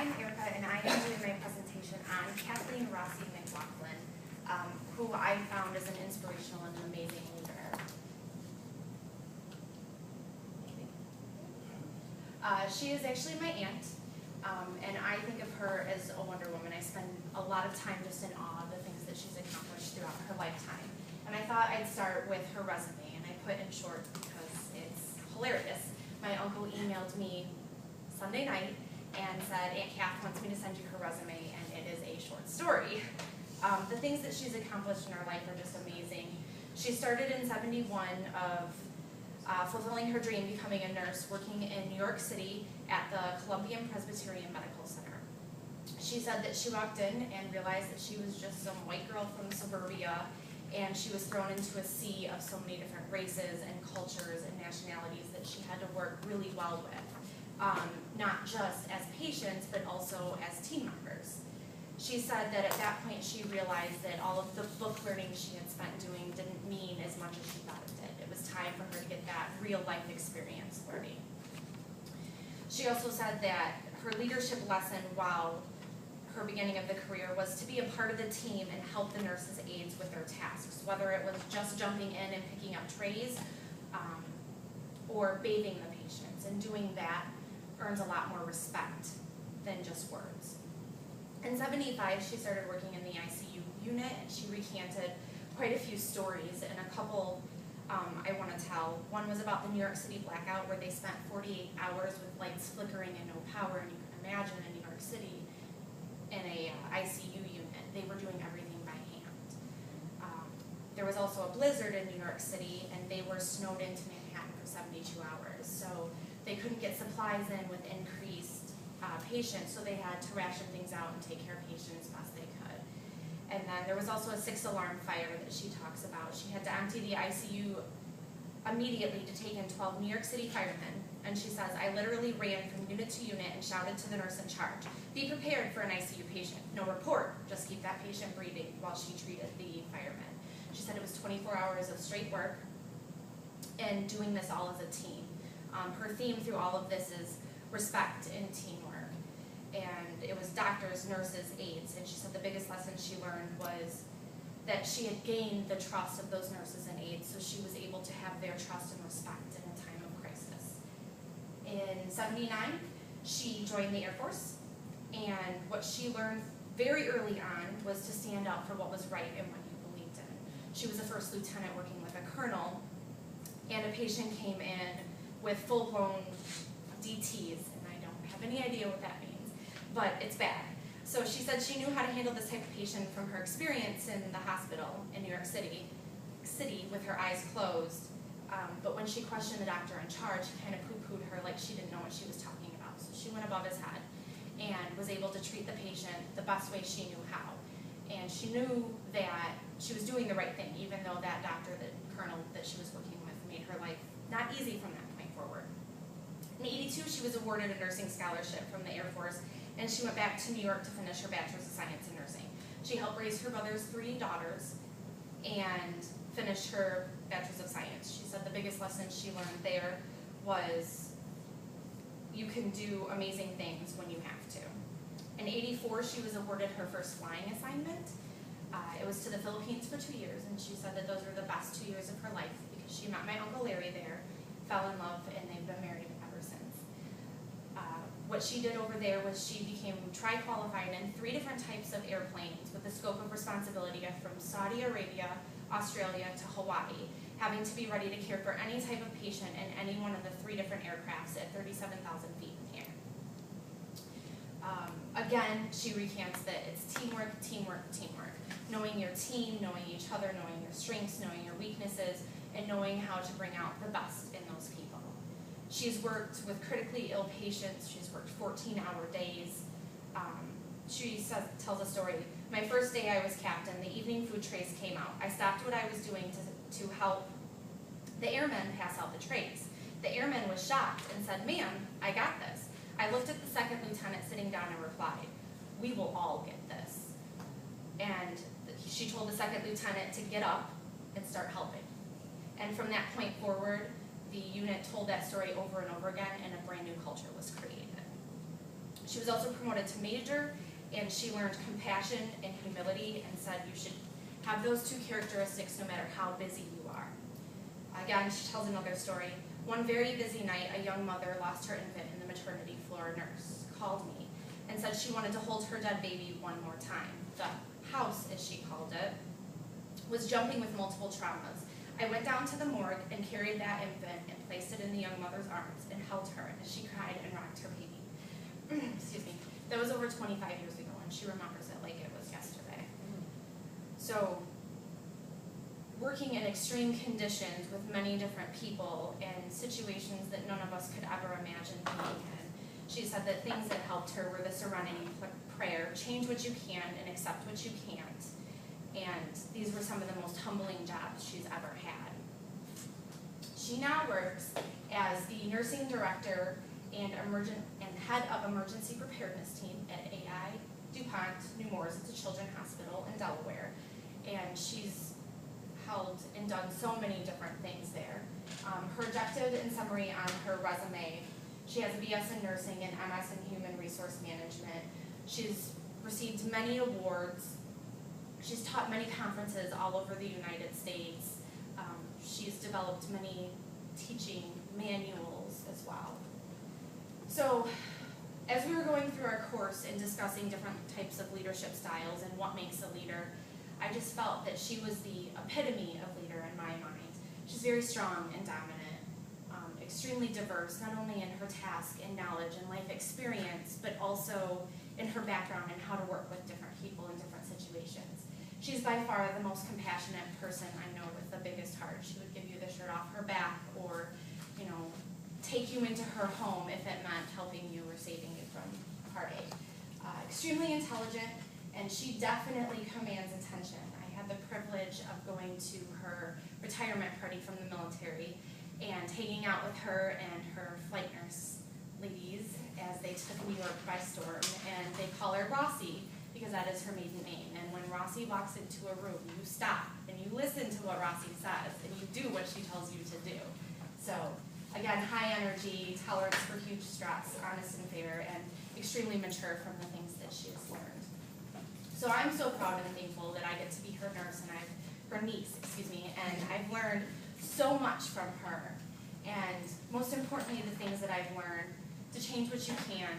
I'm Erica, and I am doing my presentation on Cathleen, Rossi, McLaughlin, who I found as an inspirational and amazing leader. She is actually my aunt, and I think of her as a Wonder Woman. I spend a lot of time just in awe of the things that she's accomplished throughout her lifetime. And I thought I'd start with her resume, and I put in short because it's hilarious. My uncle emailed me Sunday night and said, Aunt Kath wants me to send you her resume, and it is a short story. The things that she's accomplished in her life are just amazing. She started in '71 of fulfilling her dream, becoming a nurse, working in New York City at the Columbian Presbyterian Medical Center. She said that she walked in and realized that she was just some white girl from suburbia, and she was thrown into a sea of so many different races and cultures and nationalities that she had to work really well with. Not just as patients, but also as team members. She said that at that point she realized that all of the book learning she had spent doing didn't mean as much as she thought it did. It was time for her to get that real life experience learning. She also said that her leadership lesson while her beginning of the career was to be a part of the team and help the nurses' aides with their tasks, whether it was just jumping in and picking up trays or bathing the patients, and doing that earns a lot more respect than just words. In '75, she started working in the ICU unit, and she recanted quite a few stories, and a couple I want to tell. One was about the New York City blackout, where they spent 48 hours with lights flickering and no power, and you can imagine in New York City in a ICU unit, they were doing everything by hand. There was also a blizzard in New York City, and they were snowed into Manhattan for 72 hours, so they couldn't get supplies in with increased patients, so they had to ration things out and take care of patients as best they could. And then there was also a 6-alarm fire that she talks about. She had to empty the ICU immediately to take in 12 New York City firemen, and she says, I literally ran from unit to unit and shouted to the nurse in charge, be prepared for an ICU patient. No report, just keep that patient breathing, while she treated the firemen. She said it was 24 hours of straight work and doing this all as a team. Her theme through all of this is respect and teamwork. And it was doctors, nurses, aides, and she said the biggest lesson she learned was that she had gained the trust of those nurses and aides, so she was able to have their trust and respect in a time of crisis. In '79, she joined the Air Force, and what she learned very early on was to stand up for what was right and what you believed in. She was a first lieutenant working with a colonel, and a patient came in with full-blown DTs, and I don't have any idea what that means, but it's bad. So she said she knew how to handle this type of patient from her experience in the hospital in New York City with her eyes closed, but when she questioned the doctor in charge, he kind of poo-pooed her like she didn't know what she was talking about. So she went above his head and was able to treat the patient the best way she knew how. And she knew that she was doing the right thing, even though that doctor, the colonel that she was working with, made her life not easy from that point forward. In '82, she was awarded a nursing scholarship from the Air Force, and she went back to New York to finish her Bachelor's of Science in Nursing. She helped raise her mother's 3 daughters and finish her Bachelor's of Science. She said the biggest lesson she learned there was you can do amazing things when you have to. In '84, she was awarded her first flying assignment. It was to the Philippines for 2 years, and she said that those were the best 2 years of her life because she met my Uncle Larry there, fell in love, and they've been married ever since. What she did over there was she became tri-qualified in 3 different types of airplanes with the scope of responsibility from Saudi Arabia, Australia to Hawaii, having to be ready to care for any type of patient in any one of the 3 different aircrafts at 37,000 feet in the air. Again, she recants that it's teamwork, teamwork, teamwork. Knowing your team, knowing each other, knowing your strengths, knowing your weaknesses, and knowing how to bring out the best in those people. She's worked with critically ill patients. She's worked 14-hour days. She tells a story. My first day I was captain, the evening food trays came out. I stopped what I was doing to help the airmen pass out the trays. The airman was shocked and said, ma'am, I got this. I looked at the second lieutenant sitting down and replied, we will all get this. And she told the second lieutenant to get up and start helping. And from that point forward, the unit told that story over and over again, and a brand new culture was created. She was also promoted to major, and she learned compassion and humility and said you should have those two characteristics no matter how busy you are. Again, she tells another story. One very busy night, a young mother lost her infant, and the maternity floor nurse called me and said she wanted to hold her dead baby one more time. The house, as she called it, was jumping with multiple traumas. I went down to the morgue and carried that infant and placed it in the young mother's arms and held her as she cried and rocked her baby. Excuse me. That was over 25 years ago, and she remembers it like it was yesterday. So, working in extreme conditions with many different people in situations that none of us could ever imagine being in, she said that things that helped her were the serenity prayer, change what you can and accept what you can't. And these were some of the most humbling jobs she's ever had. She now works as the nursing director and head of emergency preparedness team at AI DuPont Nemours. It's a children's hospital in Delaware. And she's held and done so many different things there. Her objective in summary on her resume, she has a BS in nursing and MS in human resource management. She's received many awards. She's taught many conferences all over the United States. She's developed many teaching manuals as well. So, as we were going through our course and discussing different types of leadership styles and what makes a leader, I just felt that she was the epitome of leader in my mind. She's very strong and dominant, extremely diverse, not only in her task and knowledge and life experience, but also in her background and how to work with different people in different situations. She's by far the most compassionate person I know with the biggest heart. She would give you the shirt off her back or, take you into her home if it meant helping you or saving you from heartache. Extremely intelligent, and she definitely commands attention. I had the privilege of going to her retirement party from the military and hanging out with her and her flight nurse ladies as they took New York by storm, and they call her Rossi because that is her maiden name. And when Rossi walks into a room, you stop and you listen to what Rossi says and you do what she tells you to do. So again, high energy, tolerance for huge stress, honest and fair, and extremely mature from the things that she has learned. So I'm so proud and thankful that I get to be her nurse and her niece, and I've learned so much from her. And most importantly, the things that I've learned, to change what you can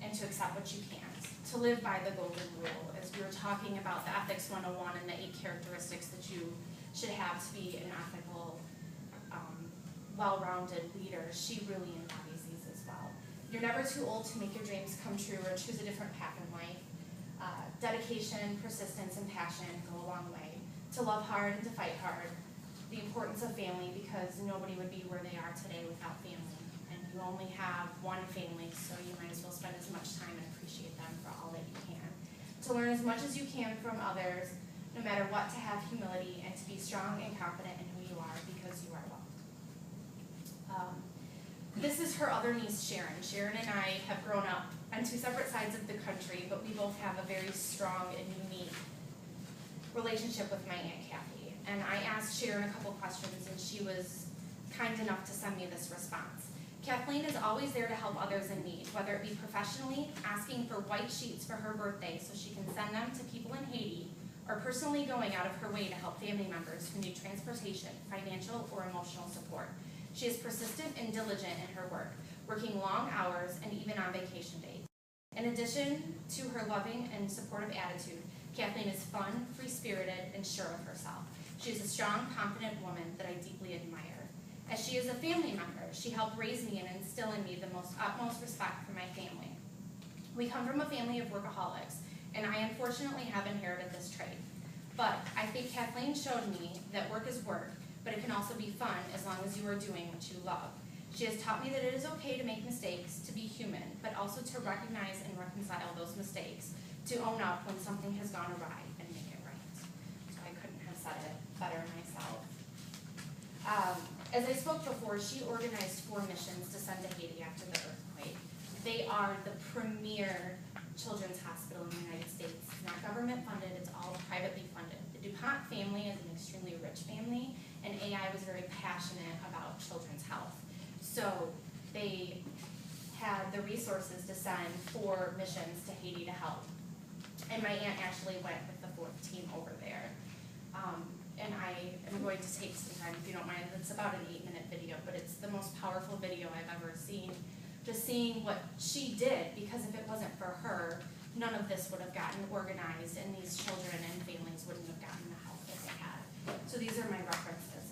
and to accept what you can't, to live by the golden rule, as we were talking about the Ethics 101 and the 8 characteristics that you should have to be an ethical, well-rounded leader. She really embodies these as well. You're never too old to make your dreams come true or choose a different path in life. Dedication, persistence, and passion go a long way. To love hard and to fight hard. The importance of family, because nobody would be where they are today without family. And you only have one family, so you might as well spend as much time and appreciate them for all that you can. To learn as much as you can from others, no matter what, to have humility, and to be strong and confident in who you are because you are loved. This is her other niece, Sharon. Sharon and I have grown up on 2 separate sides of the country, but we both have a very strong and unique relationship with my Aunt Kathy. And I asked Sharon a couple questions, and she was kind enough to send me this response. Cathleen is always there to help others in need, whether it be professionally, asking for white sheets for her birthday so she can send them to people in Haiti, or personally going out of her way to help family members who need transportation, financial, or emotional support. She is persistent and diligent in her work, working long hours and even on vacation days. In addition to her loving and supportive attitude, Cathleen is fun, free-spirited, and sure of herself. She is a strong, confident woman that I deeply admire. As she is a family member, she helped raise me and instill in me the utmost respect for my family. We come from a family of workaholics, and I unfortunately have inherited this trait. But I think Cathleen showed me that work is work, but it can also be fun as long as you are doing what you love. She has taught me that it is okay to make mistakes, to be human, but also to recognize and reconcile those mistakes, to own up when something has gone awry and make it right. So I couldn't have said it better myself. As I spoke before, she organized 4 missions to send to Haiti after the earthquake. They are the premier children's hospital in the United States. It's not government funded, it's all privately funded. The DuPont family is an extremely rich family, and AI was very passionate about children's health. So they had the resources to send 4 missions to Haiti to help. And my aunt actually went with the 4th team over there. And I am going to take some time, if you don't mind. It's about an 8-minute video, but it's the most powerful video I've ever seen. Just seeing what she did, because if it wasn't for her, none of this would have gotten organized, and these children and families wouldn't have gotten the help that they had. So these are my references.